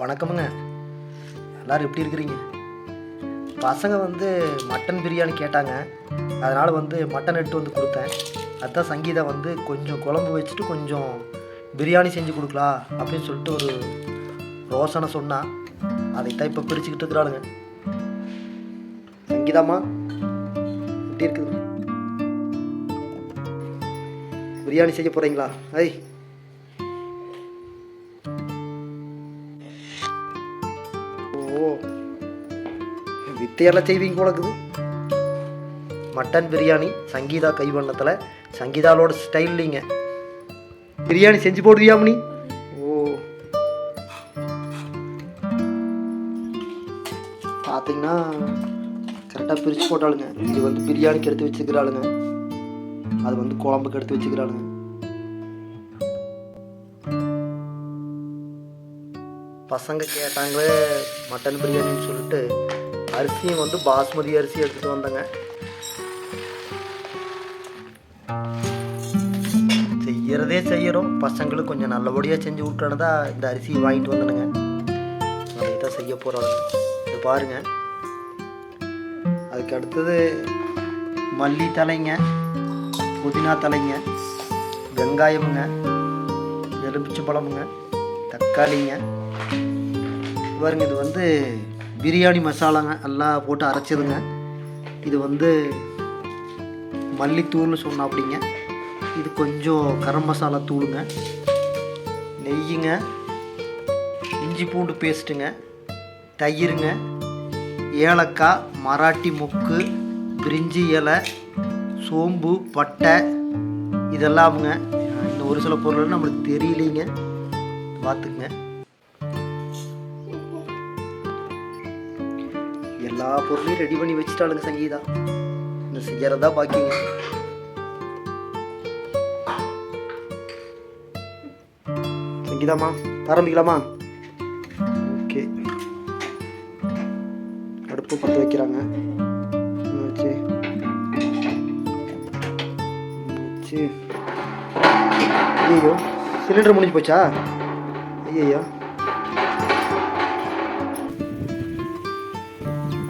வணக்கமுங்க. எல்லோரும் எப்படி இருக்கிறீங்க? பசங்க மட்டன் பிரியாணி கேட்டாங்க. அதனால் மட்டன் எடுத்து கொடுத்தேன். அதுதான் சங்கீதா கொஞ்சம் குழம்பு வச்சுட்டு கொஞ்சம் பிரியாணி செஞ்சு கொடுக்கலாம் அப்படின்னு சொல்லிட்டு ஒரு ரோசனை சொன்னா. அதைத்தான் இப்போ பிரிச்சுக்கிட்டு இருக்கிறாளுங்க. சங்கீதாம்மா எப்படி இருக்குது? பிரியாணி செய்ய போகிறீங்களா? வித்தையெல்லாம் செய்வீங்க போல இருக்குது. மட்டன் பிரியாணி சங்கீதா கைவண்ணத்தில், சங்கீதாவோட ஸ்டைல்லிங்க பிரியாணி செஞ்சு போடுறியாமணி? பார்த்தீங்கன்னா கரெக்டாக பிரித்து போட்டாளுங்க. இது பிரியாணிக்கு எடுத்து வச்சுக்கிறாளுங்க, அது குழம்புக்கு எடுத்து வச்சுக்கிறாளுங்க. பசங்க கேட்டாங்களே மட்டன் பிரியாணின்னு சொல்லிட்டு அரிசியும் பாஸ்மதி அரிசி எடுத்துகிட்டு வந்தேங்க. செய்கிறதே செய்கிறோம், பசங்களுக்கு கொஞ்சம் நல்லபடியாக செஞ்சு விட்டுறதா இந்த அரிசி வாங்கிட்டு வந்தனுங்க. அதை தான் செய்ய போகிறாங்க. இது பாருங்க. அதுக்கு அடுத்தது மல்லி தலைங்க, புதினா தலைங்க, வெங்காயமுங்க, எலுமிச்சை பழமுங்க, தக்காளிங்க. பாருங்க, இது பிரியாணி மசாலாங்க எல்லாம் போட்டு அரைச்சதுங்க. இது மல்லித்தூள்னு சொன்னா அப்படிங்க. இது கொஞ்சம் கரம் மசாலா தூளுங்க, நெய்யுங்க, இஞ்சி பூண்டு பேஸ்ட்டுங்க, தயிருங்க, ஏலக்காய், மராட்டி மொக்கு, பிரிஞ்சி இலை, சோம்பு, பட்டை, இதெல்லாமுங்க. இன்னும் ஒரு சில பொருள் நம்மளுக்கு தெரியலைங்க, பார்த்துக்குங்க. எல்லா பொருளையும் ரெடி பண்ணி வச்சுட்டாளுங்க சங்கீதா. இந்த செய்யறதா பாக்கிங்க. சங்கீதாமா ஆரம்பிக்கலாமா? ஓகே. அடுப்பு பற்ற வைக்கிறாங்க. ஐயோ, சிலிண்டர் முடிஞ்சு போச்சா? ஐயோ,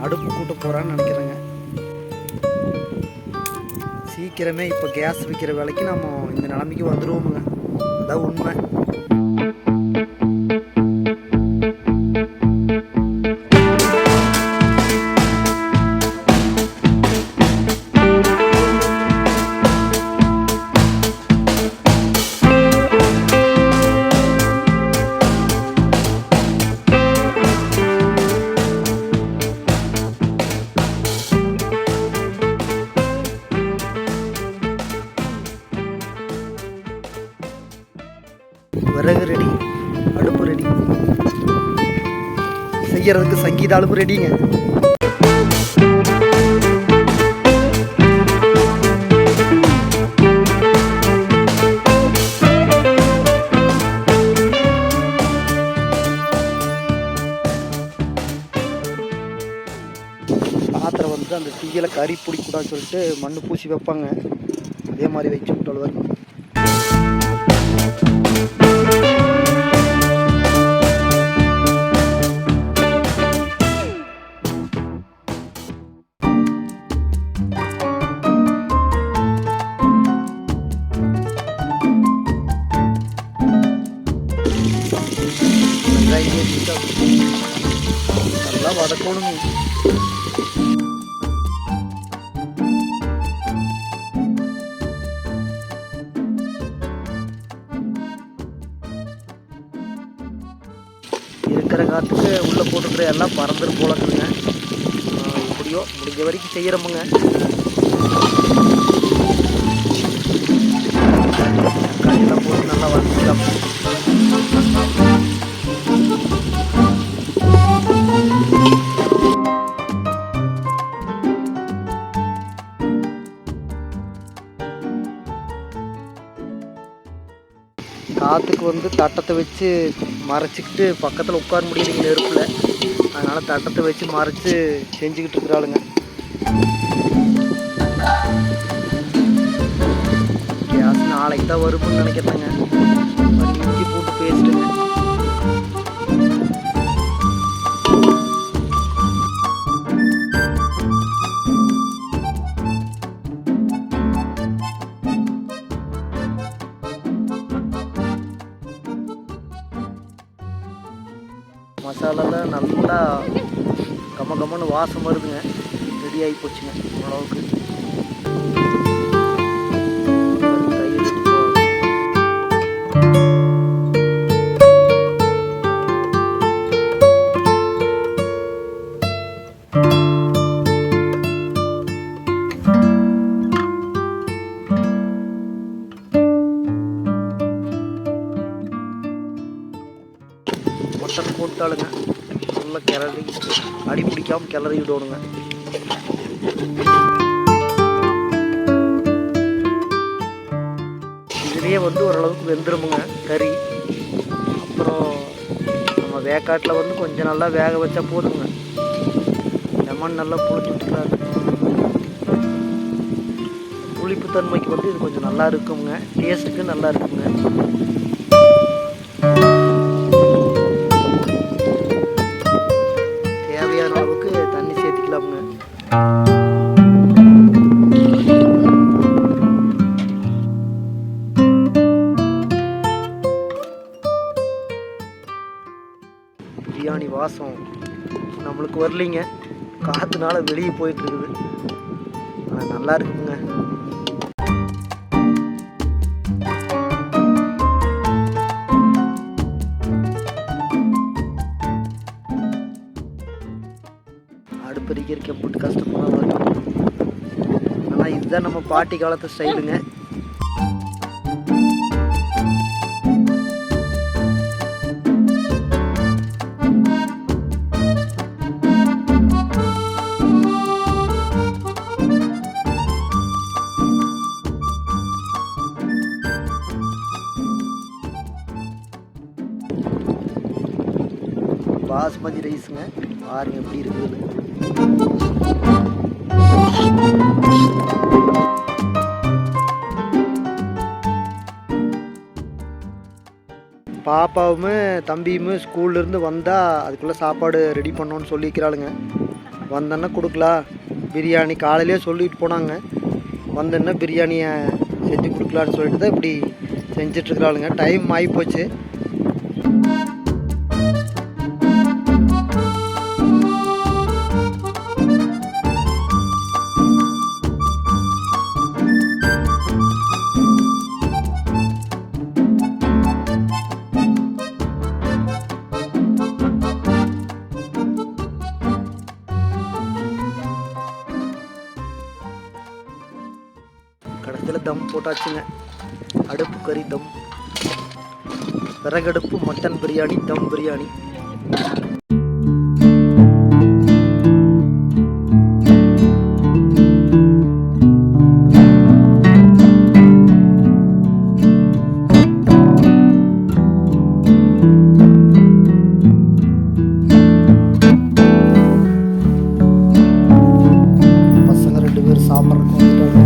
அடுப்பு கூட்ட போகிறான்னு நினைக்கிறேங்க. சீக்கிரமே இப்போ கேஸ் வைக்கிற வேலைக்கு நம்ம இந்த நிலைமைக்கு வந்துடுவோமுங்க. அதான் உண்மை. விறகு ரெடி, அடுப்பு ரெடி, செய்யறதுக்கு சங்கீத அடுப்பு ரெடிங்க. பாத்திரம் அந்த தீயில கறி பிடிக்கூடாதுன்னு சொல்லிட்டு மண்ணு பூசி வைப்பாங்க. அதே மாதிரி வச்சு விட்டாலும் வரும். நல்லா வதக்கணும். இருக்கிற காத்துக்கு உள்ளே போட்டுக்கிற எல்லாம் பறந்துரு போலக்குதுங்க. எப்படியோ முடிஞ்ச வரைக்கும் செய்கிறோமுங்க. தக்காளியெல்லாம் போட்டு நல்லா வதக்கிக்கலாம். காற்றுக்கு தட்டத்தை வச்சு மறைச்சிக்கிட்டு பக்கத்தில் உட்கார முடியலைங்க நெருப்பில். அதனால் தட்டத்தை வச்சு மறைச்சி செஞ்சுக்கிட்டு இருக்கிறாளுங்க. கேஸ் நாளைக்கு தான் வரும்னு நினைக்கிறேங்க. இஞ்சி பூண்டு பேஸ்ட்டுங்க, மசாலாலாம் நல்லா கம்மன்னு வாசம் வருதுங்க. ரெடி ஆகி போச்சுங்க ஓரளவுக்கு. மட்டன் போட்டாலுங்க நல்லா கிளறி அடி பிடிக்காமல் கிளறி விடணுங்க. இதுலேயே ஓரளவுக்கு வெந்துருமுங்க கறி. அப்புறம் நம்ம வேக்காட்டில் கொஞ்சம் நல்லா வேக வச்சா போதுங்க. லெமன் நல்லா புளிஞ்சு விட்டுறாங்க. புளிப்பு தன்மைக்கு இது கொஞ்சம் நல்லா இருக்குங்க. டேஸ்ட்டுக்கு நல்லா இருக்குங்க. தேவையான அளவுக்கு தண்ணி சேர்த்துக்கலாமுங்க. பிரியாணி வாசம் நம்மளுக்கு வரலிங்க, காற்றுனால வெளியே போயிட்டுருக்குது. ஆனால் நல்லா இருக்குங்க. அடுப்பறிக்கிறக்க போட்டு கஷ்டமாக வரும். ஆனால் இதுதான் நம்ம பாட்டி காலத்து ஸ்டைலுங்க. பாஸ்மதி ரைஸுங்க, பாருங்க எப்படி இருக்குது. பாப்பாவும் தம்பியும் ஸ்கூல்லேருந்து வந்தால் அதுக்குள்ளே சாப்பாடு ரெடி பண்ணோன்னு சொல்லிக்கிறாளுங்க. வந்தோன்னா கொடுக்கலாம் பிரியாணி. காலையிலே சொல்லிட்டு போனாங்க, வந்தோன்னா பிரியாணியை செஞ்சு கொடுக்கலான்னு சொல்லிட்டு தான் இப்படி செஞ்சிட்ருக்குறாளுங்க. டைம் ஆகிப்போச்சு. கடைசியில் தம் போட்டாச்சுங்க. அடுப்பு கறி தம், விறகடுப்பு மட்டன் பிரியாணி, தம் பிரியாணி. பசங்க 2 பேர் சாப்பிட்றதுக்கு வந்துட்டாங்க.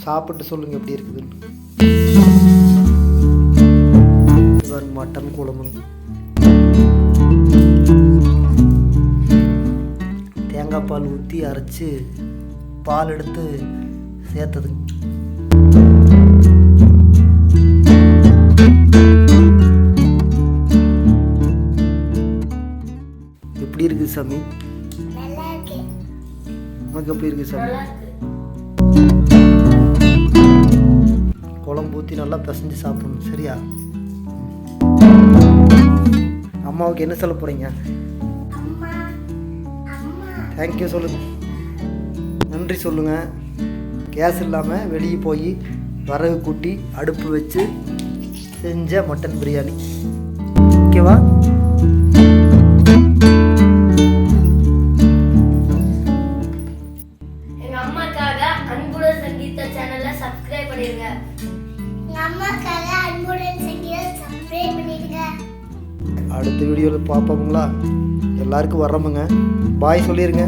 சாப்பிட்டு சொல்லுங்கள் எப்படி இருக்குதுன்னு. மட்டன் குழம்பு, தேங்காய் பால் ஊற்றி அரைச்சி பால் எடுத்து சேர்த்தது. எப்படி இருக்கு சாமி? உனக்கு எப்படி இருக்கு சாமி? குழம்பு ஊற்றி நல்லா பிசைஞ்சு சாப்பிடணும், சரியா? அம்மாவுக்கு என்ன சொல்ல போகிறீங்க? தேங்க்யூ சொல்லுங்கள், நன்றி சொல்லுங்கள். கேஸ் இல்லாமல் வெளியே போய் வரகு கூட்டி அடுப்பு வச்சு செஞ்ச மட்டன் பிரியாணி. ஓகேவா? பண்ணிருங்க. அம்மாக்காக அன்புடன் சங்கீதா சப்ஸ்கிரைப் பண்ணிடுங்க. அடுத்த வீடியோவில் பார்ப்போங்களா? எல்லாருக்கும் வர்றோமுங்க. பாய் சொல்லிடுங்க.